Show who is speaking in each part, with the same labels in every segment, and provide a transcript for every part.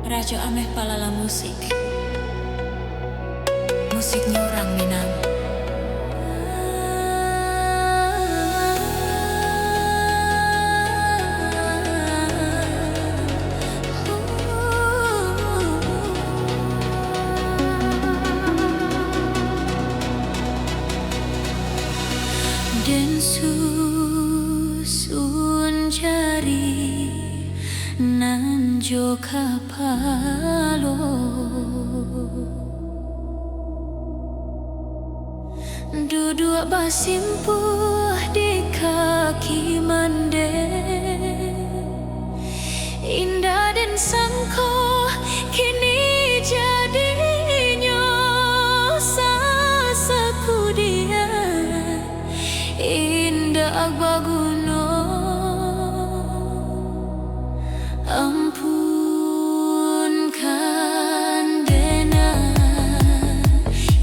Speaker 1: Rajo ameh palala musik orang Minang. Den susun jari nan jo kapalo duduk basimpuh di kaki mande, indah dan sangko kini jadinya sasaku dia indah baguno. Ampunkan dena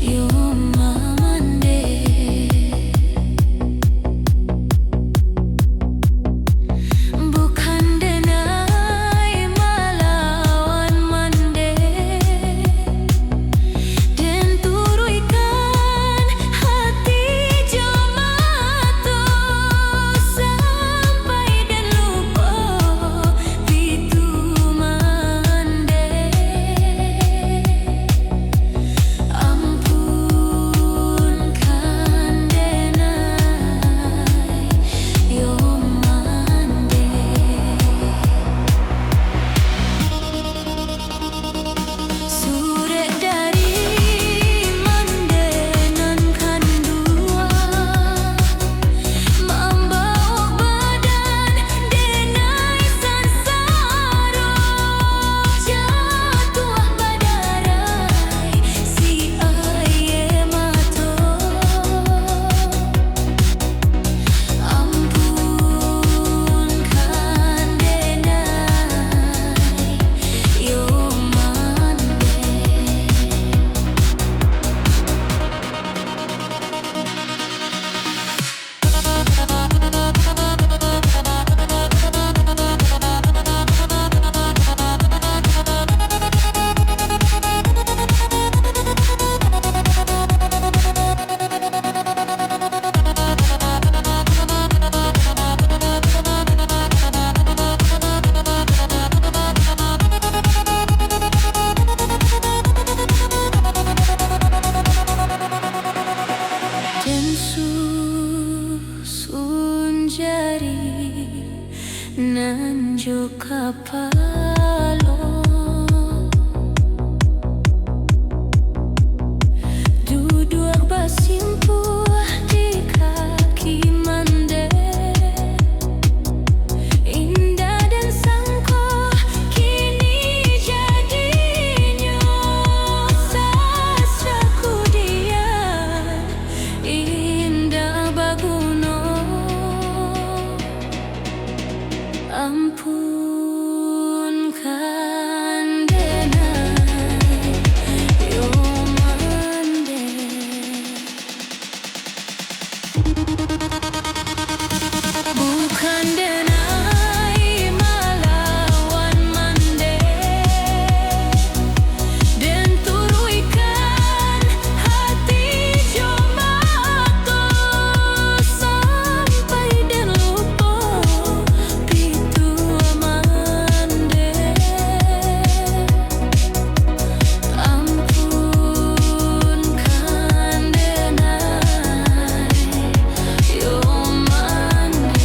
Speaker 1: yo mamande, bukan denai malawan mande, dan turuikan hati jamato sampai dan lupa pitu mande. Ampunkan denai yo mande, surat dari mande nan kandua membawa badan denai sansaro jatuh badarai si aye mato. Ampunkan denai yo mande, dan susun jari nan jo kapalo duduk basimpuh di kaki mande, indah dan sangko kini jadinya sasaku dia indah baguno. Ampunkan denai yo mande, bukan denai malawan mande, dan turuikan hati jomako sampai dan lupa pitu mande. Ampunkan denai yo mande,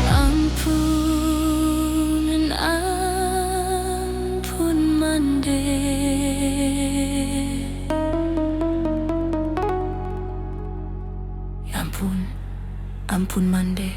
Speaker 1: ampun mande, ampun mande.